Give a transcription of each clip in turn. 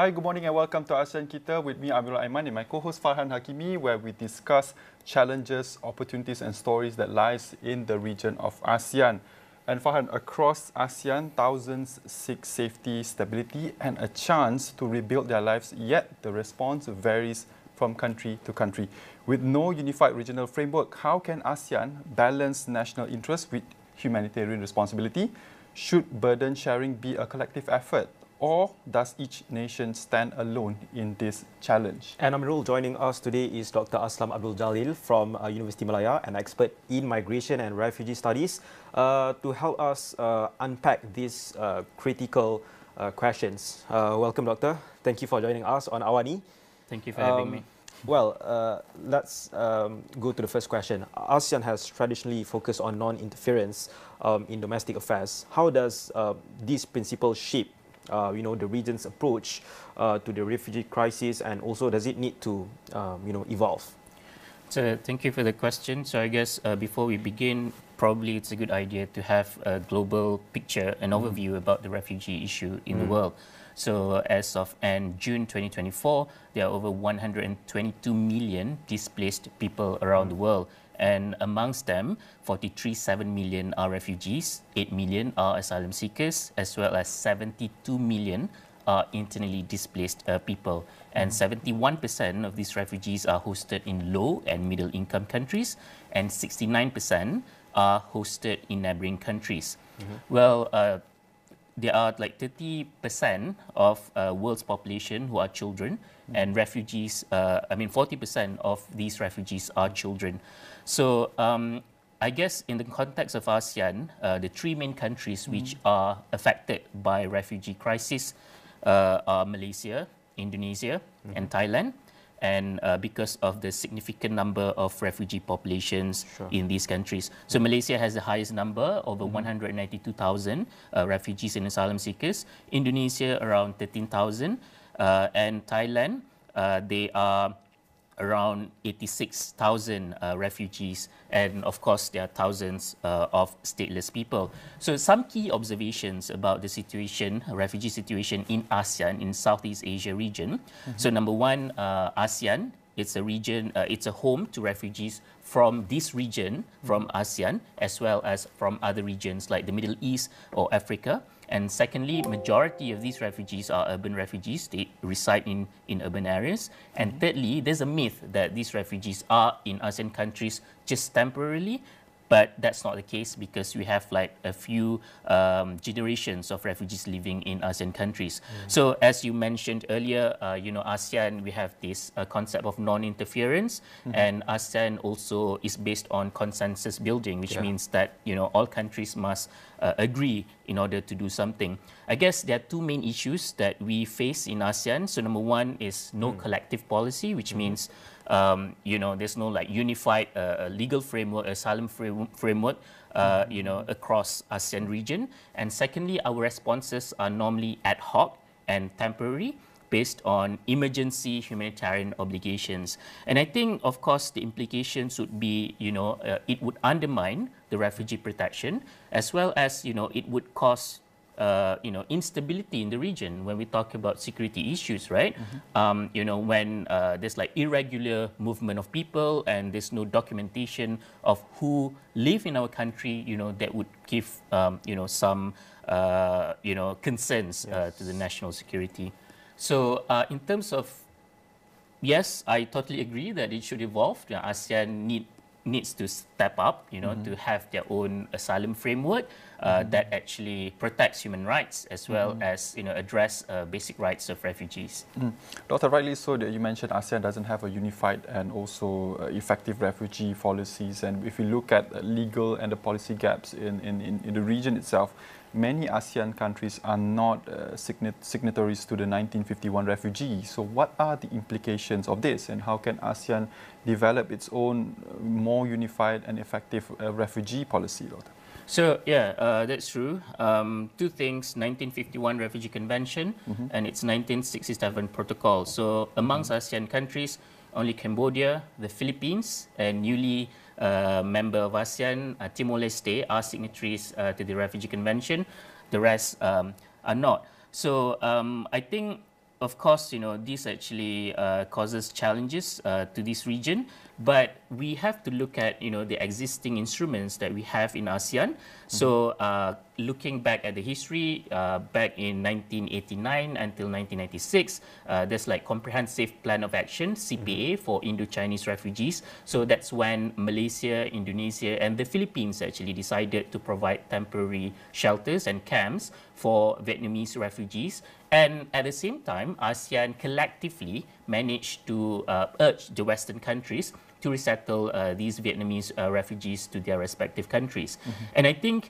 Hi, good morning and welcome to ASEAN Kita with me, Amirul Aiman, and my co-host Farhan Hakimi, where we discuss challenges, opportunities and stories that lies in the region of ASEAN. And Farhan, across ASEAN, thousands seek safety, stability and a chance to rebuild their lives, yet the response varies from country to country. With no unified regional framework, how can ASEAN balance national interests with humanitarian responsibility? Should burden sharing be a collective effort? Or does each nation stand alone in this challenge? And Amirul, joining us today is Dr. Aslam Abdul Jalil from Universiti Malaya, an expert in migration and refugee studies, to help us unpack these critical questions. Welcome, Doctor. Thank you for joining us on AWANI. Thank you for having me. Well, let's go to the first question. ASEAN has traditionally focused on non-interference in domestic affairs. How does this principle shape the region's approach to the refugee crisis, and also does it need to, evolve? So thank you for the question. So I guess before we begin, probably it's a good idea to have a global picture, an overview about the refugee issue in the world. So as of end June 2024, there are over 122 million displaced people around the world. And amongst them, 43.7 million are refugees, 8 million are asylum seekers, as well as 72 million are internally displaced people. And 71% of these refugees are hosted in low and middle income countries, and 69% are hosted in neighboring countries. Well, there are like 30% of world's population who are children, and refugees, 40% of these refugees are children. So I guess in the context of ASEAN, the three main countries which are affected by refugee crisis are Malaysia, Indonesia, and Thailand. And because of the significant number of refugee populations in these countries. So Malaysia has the highest number, over 192,000 refugees and asylum seekers. Indonesia around 13,000, and Thailand, they are around 86,000 refugees, and of course there are thousands of stateless people. So some key observations about the situation, refugee situation in ASEAN, in Southeast Asia region. So number one, ASEAN, it's a region, it's a home to refugees from this region, from ASEAN, as well as from other regions like the Middle East or Africa. And secondly, majority of these refugees are urban refugees. They reside in urban areas. And thirdly, there's a myth that these refugees are in ASEAN countries just temporarily. But that's not the case, because we have like a few generations of refugees living in ASEAN countries. So as you mentioned earlier, ASEAN, we have this concept of non-interference, and ASEAN also is based on consensus building, which means that all countries must agree in order to do something. I guess there are two main issues that we face in ASEAN. So number one is no collective policy, which means there's no like unified legal framework, asylum framework, across ASEAN region. And secondly, our responses are normally ad hoc and temporary, based on emergency humanitarian obligations. And I think, of course, the implications would be, it would undermine the refugee protection, as well as, it would cause instability in the region when we talk about security issues, right? When there's like irregular movement of people and there's no documentation of who live in our country, that would give, some, concerns to the national security. So in terms of, yes, I totally agree that it should evolve. ASEAN needs to step up, to have their own asylum framework that actually protects human rights, as well as, address basic rights of refugees. Dr. Rightly so that you mentioned ASEAN doesn't have a unified and also effective refugee policies. And if you look at legal and the policy gaps in the region itself, many ASEAN countries are not signatories to the 1951 refugee. So what are the implications of this, and how can ASEAN develop its own more unified and effective refugee policy, Doctor? So yeah, that's true. Two things: 1951 Refugee Convention and its 1967 Protocol. So amongst ASEAN countries, only Cambodia, the Philippines, and newly member of ASEAN, Timor-Leste, are signatories to the Refugee Convention. The rest are not. So I think of course, this actually causes challenges to this region, but we have to look at, the existing instruments that we have in ASEAN. So looking back at the history, back in 1989 until 1996, there's like Comprehensive Plan of Action, CPA, for Indo-Chinese refugees. So that's when Malaysia, Indonesia, and the Philippines actually decided to provide temporary shelters and camps for Vietnamese refugees. And at the same time, ASEAN collectively managed to urge the Western countries to resettle these Vietnamese refugees to their respective countries. And I think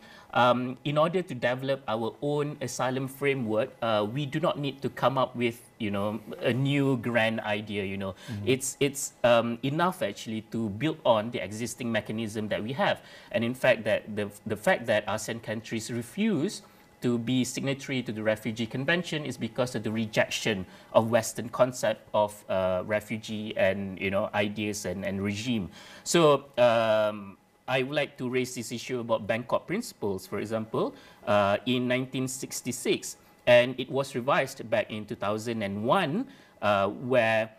in order to develop our own asylum framework, we do not need to come up with, a new grand idea. It's enough actually to build on the existing mechanism that we have. And in fact, that the fact that ASEAN countries refuse to be signatory to the Refugee Convention is because of the rejection of Western concept of refugee and ideas and regime. So I would like to raise this issue about Bangkok Principles, for example, in 1966, and it was revised back in 2001, where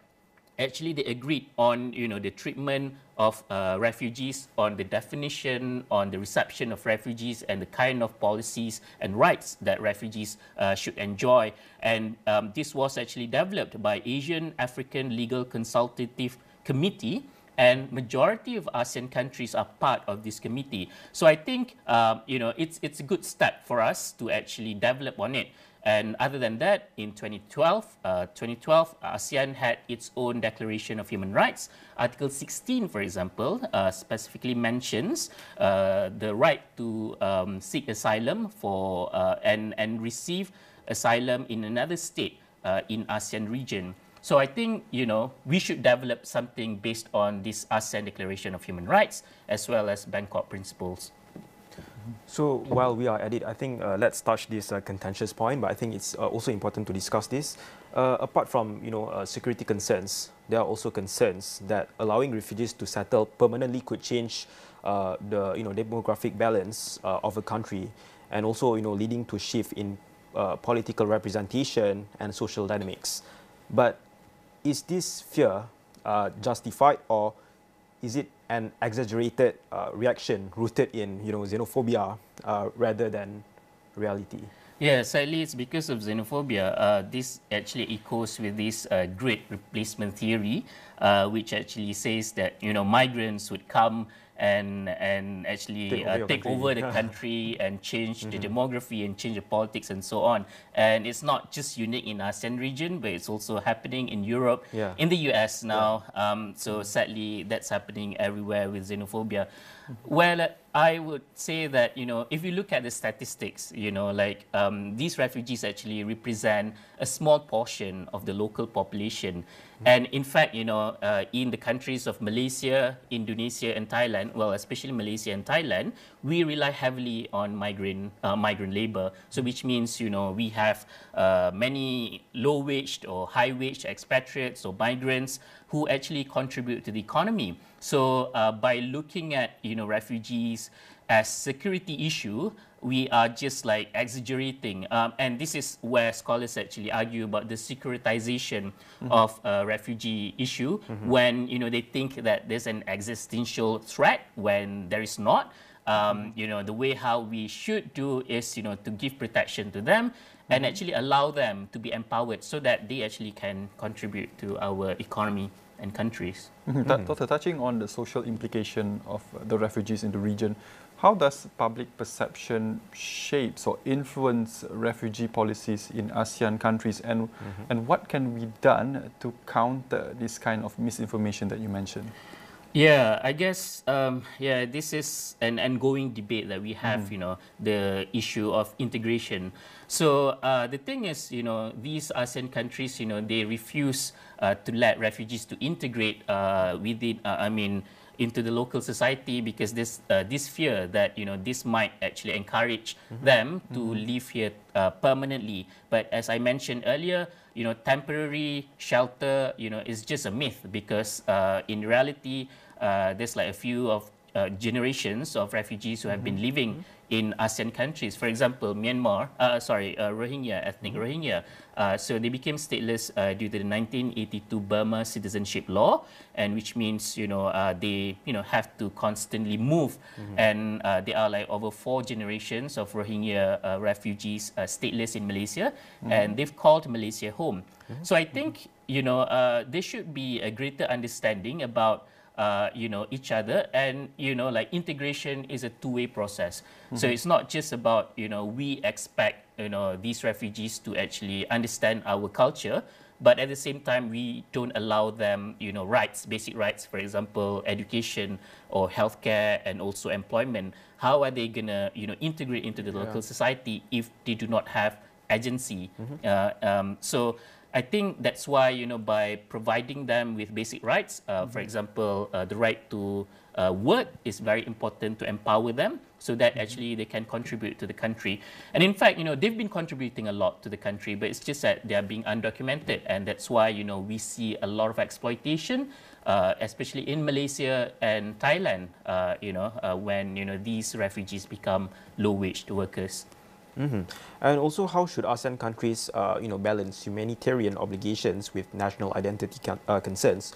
actually they agreed on the treatment of refugees, on the definition, on the reception of refugees, and the kind of policies and rights that refugees should enjoy. And this was actually developed by Asian African Legal Consultative Committee, and majority of ASEAN countries are part of this committee. So I think it's a good step for us to actually develop on it. And other than that, in 2012, ASEAN had its own Declaration of Human Rights. Article 16, for example, specifically mentions the right to seek asylum for and receive asylum in another state in ASEAN region. So I think, we should develop something based on this ASEAN Declaration of Human Rights as well as Bangkok Principles. So while we are at it, I think let's touch this contentious point, but I think it's also important to discuss this. Apart from security concerns, there are also concerns that allowing refugees to settle permanently could change the demographic balance of a country, and also leading to shift in political representation and social dynamics. But is this fear justified, or is it an exaggerated reaction rooted in xenophobia rather than reality? Yeah, sadly, it's because of xenophobia. This actually echoes with this great replacement theory, which actually says that migrants would come and actually take over the country and change the demography and change the politics and so on. And it's not just unique in ASEAN region, but it's also happening in Europe, in the US now. So sadly, that's happening everywhere with xenophobia. Well, I would say that, if you look at the statistics, these refugees actually represent a small portion of the local population. And in fact, in the countries of Malaysia, Indonesia, and Thailand, well, especially Malaysia and Thailand, we rely heavily on migrant labor. So which means, we have many low-wage or high-wage expatriates or migrants who actually contribute to the economy. So by looking at, refugees as security issue, we are just like exaggerating. And this is where scholars actually argue about the securitization of refugee issue when, they think that there's an existential threat when there is not. The way how we should do is, to give protection to them and actually allow them to be empowered so that they actually can contribute to our economy and countries. Doctor, touching on the social implication of the refugees in the region, how does public perception shapes or influence refugee policies in ASEAN countries, and what can be done to counter this kind of misinformation that you mentioned? Yeah, I guess, this is an ongoing debate that we have, the issue of integration. So the thing is, these ASEAN countries, they refuse to let refugees to integrate within, into the local society because this fear that, this might actually encourage them to live here permanently. But as I mentioned earlier, temporary shelter, is just a myth because in reality, there's like a few of generations of refugees who have been living in ASEAN countries. For example, Rohingya, ethnic Rohingya. So they became stateless due to the 1982 Burma citizenship law, and which means, they, have to constantly move. And there are like over 4 generations of Rohingya refugees stateless in Malaysia, and they've called Malaysia home. So I think, there should be a greater understanding about each other, and like integration is a two-way process. So it's not just about we expect these refugees to actually understand our culture, but at the same time we don't allow them rights, basic rights, for example education or healthcare and also employment. How are they gonna integrate into the local society if they do not have agency? So I think that's why, by providing them with basic rights, for example, the right to work is very important to empower them so that actually they can contribute to the country. And in fact, they've been contributing a lot to the country, but it's just that they are being undocumented. And that's why, we see a lot of exploitation, especially in Malaysia and Thailand, when, these refugees become low-wage workers. And also, how should ASEAN countries, balance humanitarian obligations with national identity concerns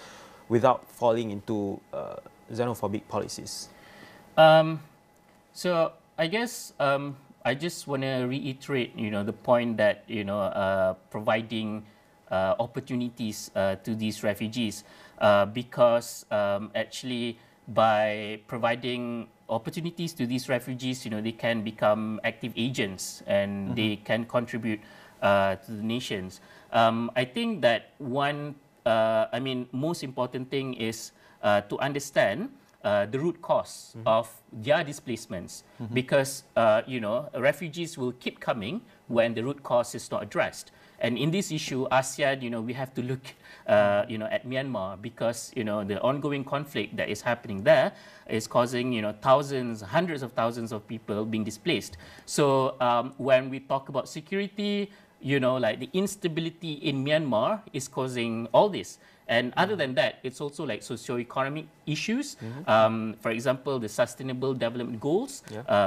without falling into xenophobic policies? So I guess I just want to reiterate, the point that providing opportunities to these refugees, because actually by providing opportunities to these refugees, they can become active agents and they can contribute to the nations. I think that one, most important thing is to understand the root cause of their displacements, because refugees will keep coming when the root cause is not addressed. And in this issue, ASEAN, we have to look, at Myanmar, because, the ongoing conflict that is happening there is causing, thousands, hundreds of thousands of people being displaced. So when we talk about security, like the instability in Myanmar is causing all this. And other than that, it's also like socio-economic issues. For example, the Sustainable Development Goals,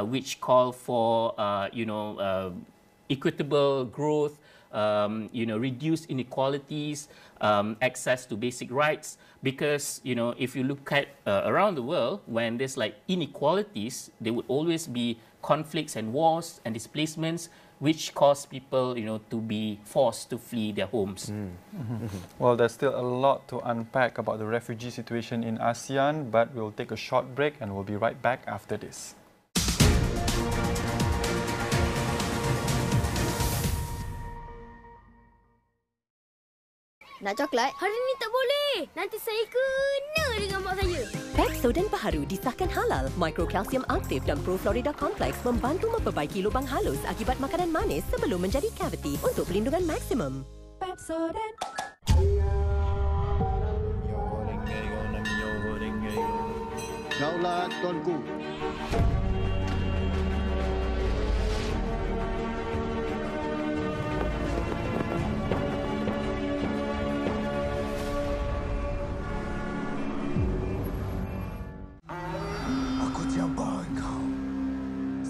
which call for, equitable growth, reduce inequalities, access to basic rights. Because, if you look at around the world, when there's like inequalities, there would always be conflicts and wars and displacements, which cause people, to be forced to flee their homes. Well, there's still a lot to unpack about the refugee situation in ASEAN, but we'll take a short break and we'll be right back after this. Nak coklat? Hari ni tak boleh. Nanti saya kena dengan mak saya. Pepsodent baharu disahkan halal. Mikrokalsium aktif dan Proflorida Complex membantu memperbaiki lubang halus akibat makanan manis sebelum menjadi kaviti untuk perlindungan maksimum. Pepsodent. Daulat Tuanku.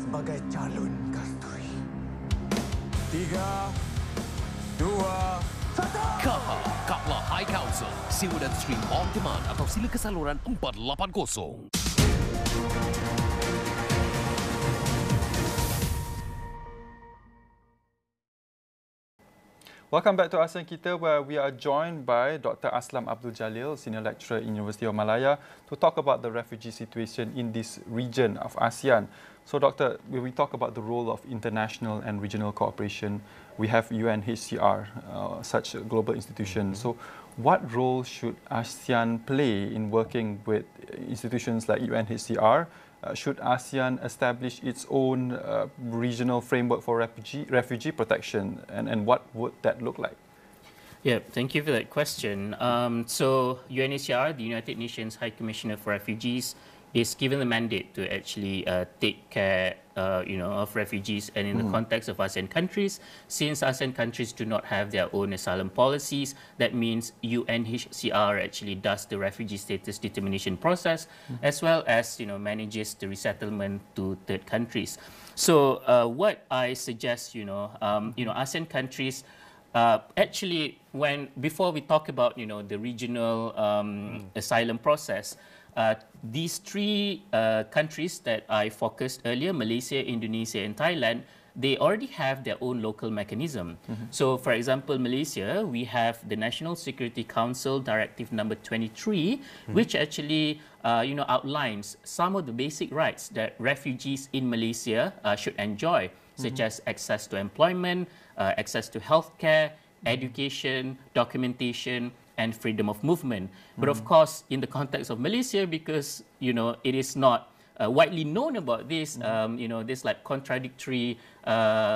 Sebagai calon kasturi. 3, 2, 1. KAHA, Kaplah High Council. Sewa dan stream on demand atau sila ke saluran 480. Welcome back to ASEAN Kita, where we are joined by Dr. Aslam Abdul Jalil, Senior Lecturer in Universiti Malaya, to talk about the refugee situation in this region of ASEAN. So, Doctor, when we talk about the role of international and regional cooperation, we have UNHCR, such a global institution. So, what role should ASEAN play in working with institutions like UNHCR? Should ASEAN establish its own regional framework for refugee protection, and what would that look like? Yeah, thank you for that question. So UNHCR, the United Nations High Commissioner for Refugees, is given the mandate to actually take care, of refugees, and in the context of ASEAN countries, since ASEAN countries do not have their own asylum policies, that means UNHCR actually does the refugee status determination process, as well as manages the resettlement to third countries. So what I suggest, ASEAN countries. Actually, before we talk about the regional asylum process, these three countries that I focused earlier, Malaysia, Indonesia, and Thailand, they already have their own local mechanism. So, for example, Malaysia, we have the National Security Council Directive number 23, which actually outlines some of the basic rights that refugees in Malaysia should enjoy, such as access to employment, access to healthcare, education, documentation, and freedom of movement. But of course, in the context of Malaysia, because it is not widely known about this, there's like contradictory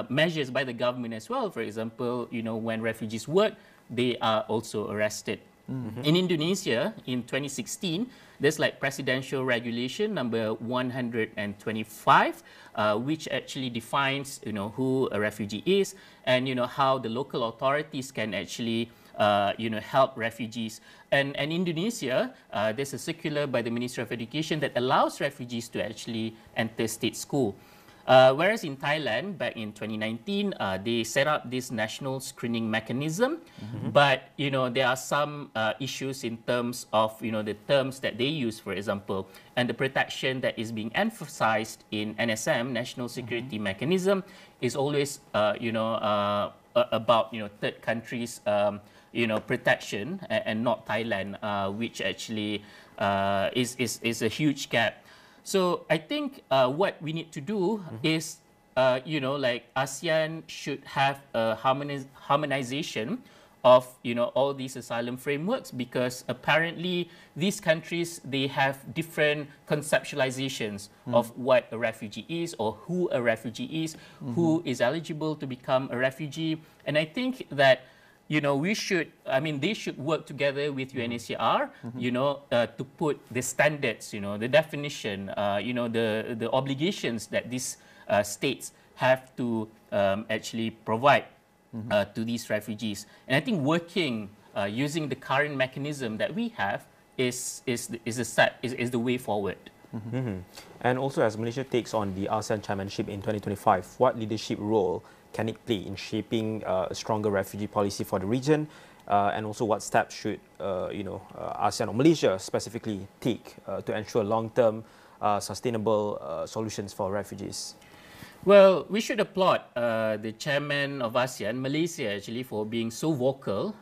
measures by the government as well. For example, when refugees work, they are also arrested. In Indonesia, in 2016, there's like presidential regulation number 125, which actually defines who a refugee is, and how the local authorities can actually help refugees. And Indonesia, there's a circular by the Ministry of Education that allows refugees to actually enter state school. Whereas in Thailand, back in 2019, they set up this national screening mechanism, but there are some issues in terms of the terms that they use, for example, and the protection that is being emphasized in NSM, National Security Mechanism, is always about third countries protection, and not Thailand, which actually is a huge gap. So I think what we need to do is, ASEAN should have a harmonization of, all these asylum frameworks, because apparently these countries, they have different conceptualizations of what a refugee is, or who a refugee is, who is eligible to become a refugee. And I think that they should work together with UNHCR, to put the standards, the definition, the obligations that these states have to actually provide to these refugees. And I think working using the current mechanism that we have is the way forward. And also, as Malaysia takes on the ASEAN chairmanship in 2025, what leadership role can it play in shaping a stronger refugee policy for the region? And also, what steps should ASEAN or Malaysia specifically take to ensure long-term sustainable solutions for refugees? Well, we should applaud the chairman of ASEAN, Malaysia, actually, for being so vocal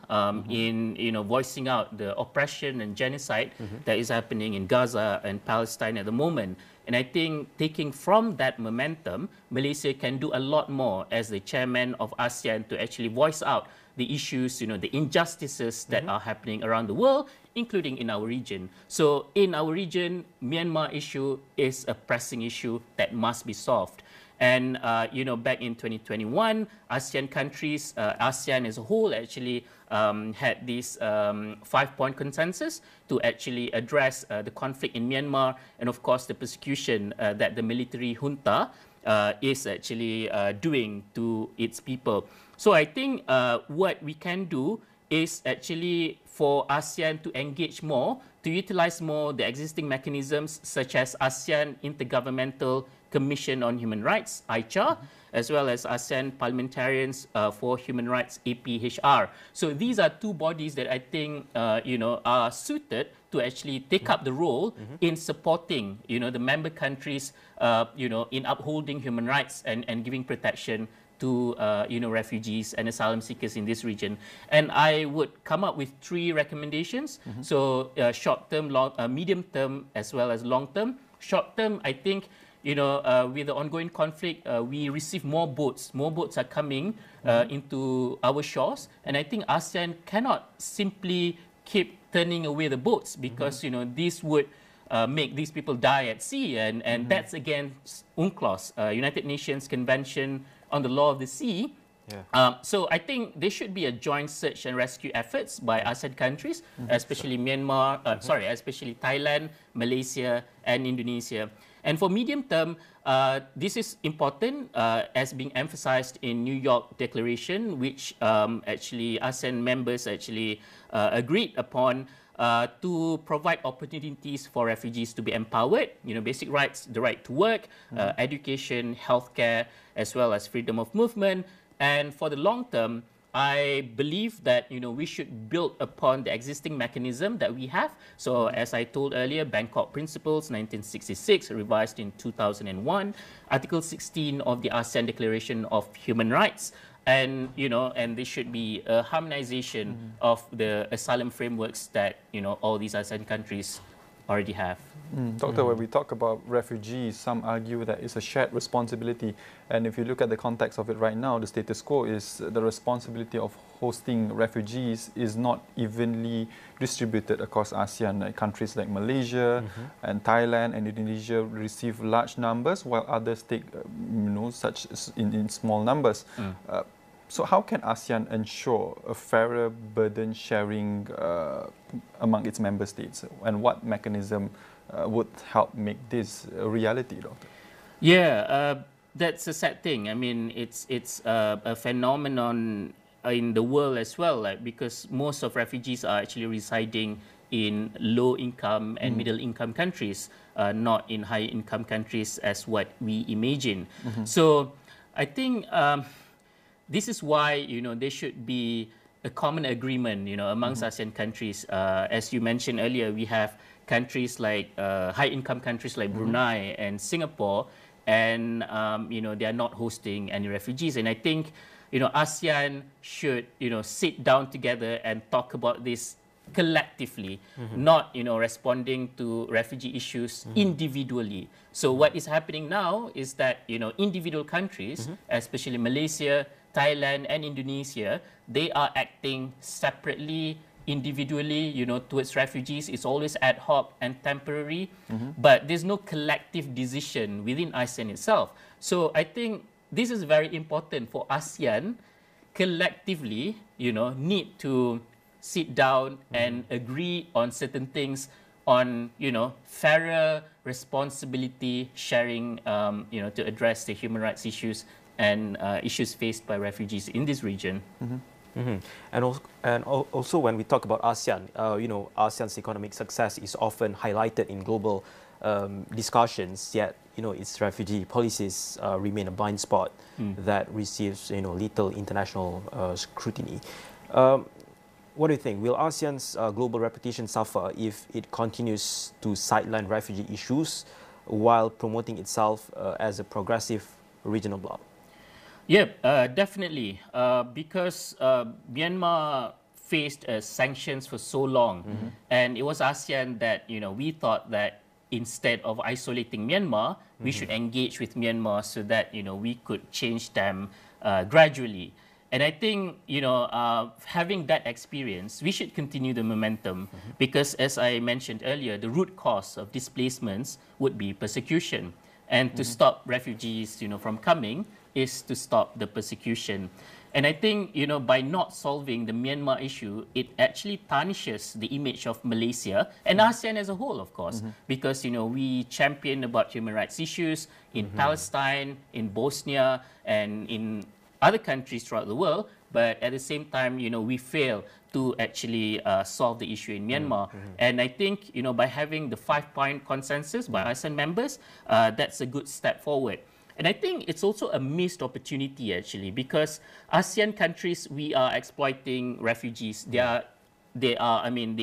in voicing out the oppression and genocide that is happening in Gaza and Palestine at the moment. And I think taking from that momentum, Malaysia can do a lot more as the chairman of ASEAN to actually voice out the issues, the injustices that are happening around the world, including in our region. So in our region, Myanmar issue is a pressing issue that must be solved. And, back in 2021, ASEAN countries, ASEAN as a whole actually had this 5-point consensus to actually address the conflict in Myanmar, and of course the persecution that the military junta is actually doing to its people. So I think what we can do is actually for ASEAN to engage more, to utilize more the existing mechanisms such as ASEAN Intergovernmental Commission on Human Rights, AICHA, as well as ASEAN Parliamentarians for Human Rights, APHR. So these are two bodies that I think are suited to actually take up the role in supporting the member countries in upholding human rights and giving protection to refugees and asylum seekers in this region. And I would come up with 3 recommendations. So short-term, medium-term, as well as long-term. Short-term, I think with the ongoing conflict, we receive more boats. More boats are coming into our shores, and I think ASEAN cannot simply keep turning away the boats, because this would make these people die at sea, and that's against UNCLOS, United Nations Convention on the Law of the Sea, So I think there should be a joint search and rescue efforts by ASEAN countries, especially Myanmar, especially Thailand, Malaysia, and Indonesia. And for medium term, this is important as being emphasized in New York Declaration, which actually ASEAN members actually agreed upon to provide opportunities for refugees to be empowered, basic rights, the right to work, education, healthcare, as well as freedom of movement. And for the long term, I believe that we should build upon the existing mechanism that we have. So as I told earlier, Bangkok Principles 1966, revised in 2001, Article 16 of the ASEAN Declaration of Human Rights, and and there should be a harmonization of the asylum frameworks that all these ASEAN countries already have. Doctor, when we talk about refugees, some argue that it's a shared responsibility. And if you look at the context of it right now, the status quo is the responsibility of hosting refugees is not evenly distributed across ASEAN. Countries like Malaysia and Thailand and Indonesia receive large numbers, while others take, such in small numbers. So how can ASEAN ensure a fairer burden sharing among its member states? And what mechanism would help make this a reality, Doctor? Yeah, that's a sad thing. I mean, it's a phenomenon in the world as well, because most of refugees are actually residing in low-income and middle-income countries, not in high-income countries as what we imagine. So I think this is why there should be a common agreement amongst ASEAN countries. As you mentioned earlier, we have countries like high-income countries like Brunei and Singapore, and they are not hosting any refugees. And I think ASEAN should sit down together and talk about this collectively, not responding to refugee issues individually. So what is happening now is that individual countries, especially Malaysia, Thailand, and Indonesia, they are acting separately, individually, towards refugees. It's always ad hoc and temporary, but there's no collective decision within ASEAN itself. So I think this is very important for ASEAN collectively, need to sit down and agree on certain things, on fairer responsibility sharing, to address the human rights issues and issues faced by refugees in this region. And also when we talk about ASEAN, ASEAN's economic success is often highlighted in global discussions, yet its refugee policies remain a blind spot that receives little international scrutiny. What do you think? Will ASEAN's global reputation suffer if it continues to sideline refugee issues while promoting itself as a progressive regional bloc? Yeah, definitely. Because Myanmar faced sanctions for so long, and it was ASEAN that we thought that instead of isolating Myanmar, we should engage with Myanmar so that we could change them gradually. And I think having that experience, we should continue the momentum because, as I mentioned earlier, the root cause of displacements would be persecution, and to stop refugees from coming is to stop the persecution. And I think, by not solving the Myanmar issue, it actually tarnishes the image of Malaysia and ASEAN as a whole, of course, because, we champion about human rights issues in Palestine, in Bosnia, and in other countries throughout the world, but at the same time, we fail to actually solve the issue in Myanmar. And I think, by having the 5-point consensus by ASEAN members, that's a good step forward. And I think it's also a missed opportunity, actually, because ASEAN countries, we are exploiting refugees. They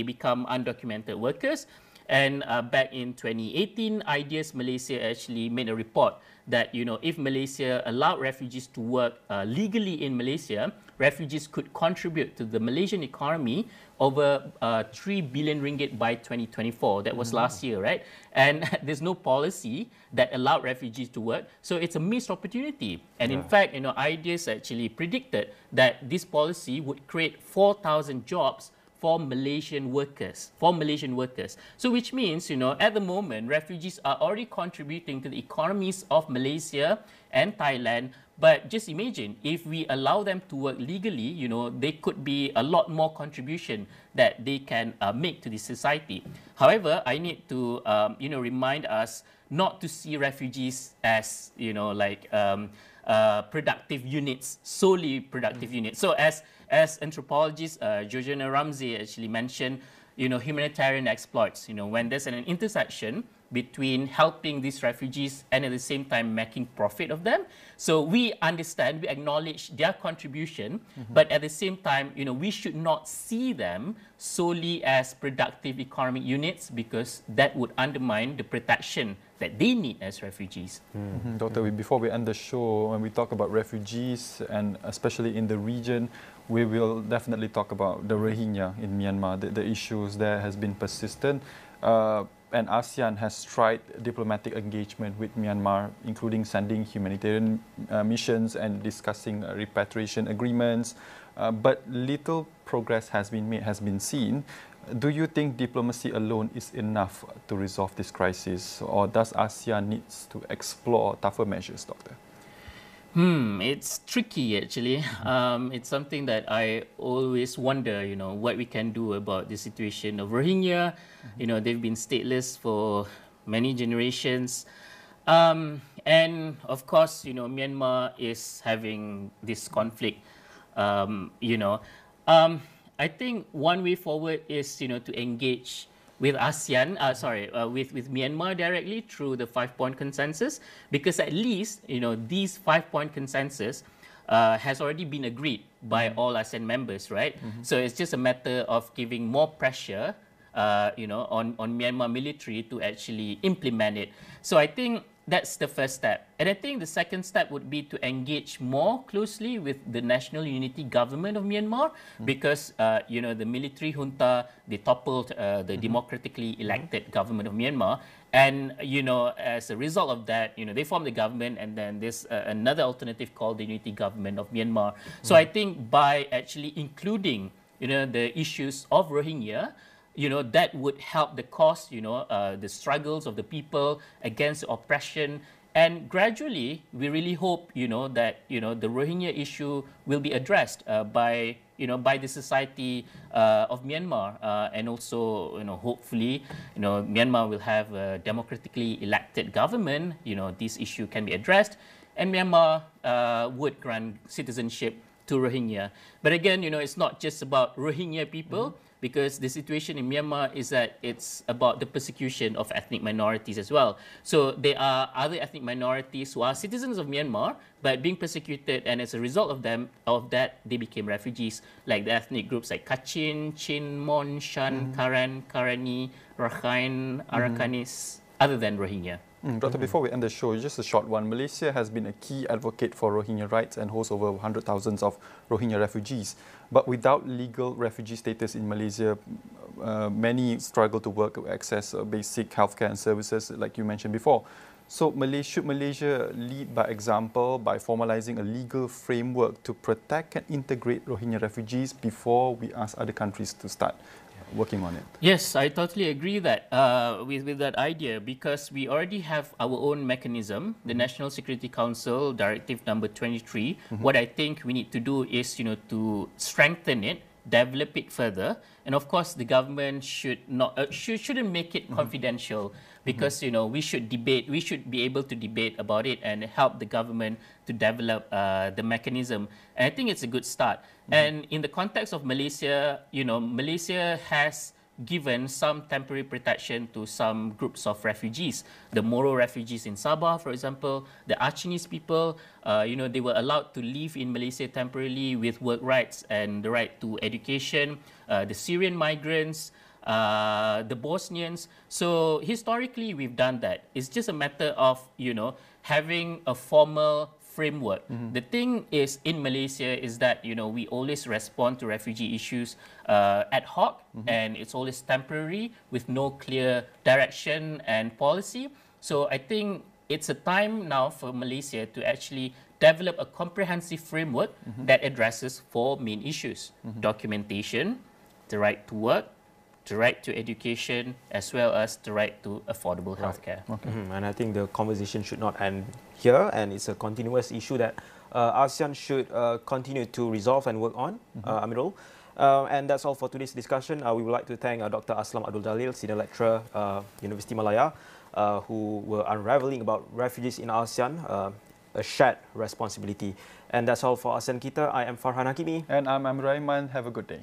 become undocumented workers. And back in 2018, Ideas Malaysia actually made a report that, if Malaysia allowed refugees to work legally in Malaysia, refugees could contribute to the Malaysian economy over 3 billion ringgit by 2024. That was last year, right? And there's no policy that allowed refugees to work. So it's a missed opportunity. And in fact, Ideas actually predicted that this policy would create 4,000 jobs for Malaysian workers. So which means, at the moment, refugees are already contributing to the economies of Malaysia and Thailand But just imagine, if we allow them to work legally, there could be a lot more contribution that they can make to the society. However, I need to, remind us not to see refugees as, productive units, solely productive units. So as anthropologist Georgiana Ramsey actually mentioned, humanitarian exploits, when there's an intersection between helping these refugees and at the same time making profit of them. So we understand, we acknowledge their contribution, but at the same time, we should not see them solely as productive economic units, because that would undermine the protection that they need as refugees. Dr. Before we end the show, when we talk about refugees, and especially in the region, we will definitely talk about the Rohingya in Myanmar. The issues there has been persistent. And ASEAN has tried diplomatic engagement with Myanmar, including sending humanitarian missions and discussing repatriation agreements. But little progress has been seen. Do you think diplomacy alone is enough to resolve this crisis, or does ASEAN needs to explore tougher measures, Doctor? It's tricky actually. It's something that I always wonder, what we can do about the situation of Rohingya. They've been stateless for many generations. And of course, Myanmar is having this conflict. I think one way forward is, to engage with ASEAN, with Myanmar directly through the 5-point consensus, because at least, these 5-point consensus has already been agreed by all ASEAN members, right? So it's just a matter of giving more pressure, on Myanmar military to actually implement it. So I think that's the first step. And I think the second step would be to engage more closely with the National Unity Government of Myanmar, because, the military junta, they toppled the democratically elected government of Myanmar. And, as a result of that, they formed the government, and then there's another alternative called the Unity Government of Myanmar. So I think by actually including, the issues of Rohingya, that would help the cause, the struggles of the people against oppression. And gradually, we really hope, that, the Rohingya issue will be addressed by the society of Myanmar. And also, hopefully, Myanmar will have a democratically elected government. This issue can be addressed, and Myanmar would grant citizenship to Rohingya. But again, it's not just about Rohingya people, because the situation in Myanmar is that it's about the persecution of ethnic minorities as well. So there are other ethnic minorities who are citizens of Myanmar, but being persecuted, and as a result of that, they became refugees, like the ethnic groups like Kachin, Chin, Mon, Shan, Karen, Karani, Rakhine, Arakanis, other than Rohingya. Doctor, before we end the show, just a short one. Malaysia has been a key advocate for Rohingya rights and hosts over 100,000 of Rohingya refugees. But without legal refugee status in Malaysia, many struggle to work, access basic healthcare and services, like you mentioned before. So should Malaysia lead by example by formalizing a legal framework to protect and integrate Rohingya refugees before we ask other countries to start working on it? Yes, I totally agree that with that idea, because we already have our own mechanism, the National Security Council Directive number 23. What I think we need to do is, to strengthen it, develop it further, and of course the government shouldn't make it confidential, because we should be able to debate about it and help the government to develop the mechanism. And I think it's a good start. And in the context of Malaysia, Malaysia has given some temporary protection to some groups of refugees. The Moro refugees in Sabah, for example, the Acehnese people, they were allowed to live in Malaysia temporarily with work rights and the right to education. The Syrian migrants, the Bosnians. So historically, we've done that. It's just a matter of, having a formal framework. The thing is, in Malaysia, is that we always respond to refugee issues ad hoc, and it's always temporary with no clear direction and policy. So I think it's a time now for Malaysia to actually develop a comprehensive framework that addresses 4 main issues: documentation, the right to work, the right to education, as well as the right to affordable healthcare. And I think the conversation should not end here, and it's a continuous issue that ASEAN should continue to resolve and work on, Amirul. And that's all for today's discussion. We would like to thank Dr. Aslam Abdul Jalil, Senior Lecturer, Universiti Malaya, who were unraveling about refugees in ASEAN, a shared responsibility. And that's all for ASEAN Kita. I am Farhan Hakimi. And I'm Amir Aiman. Have a good day.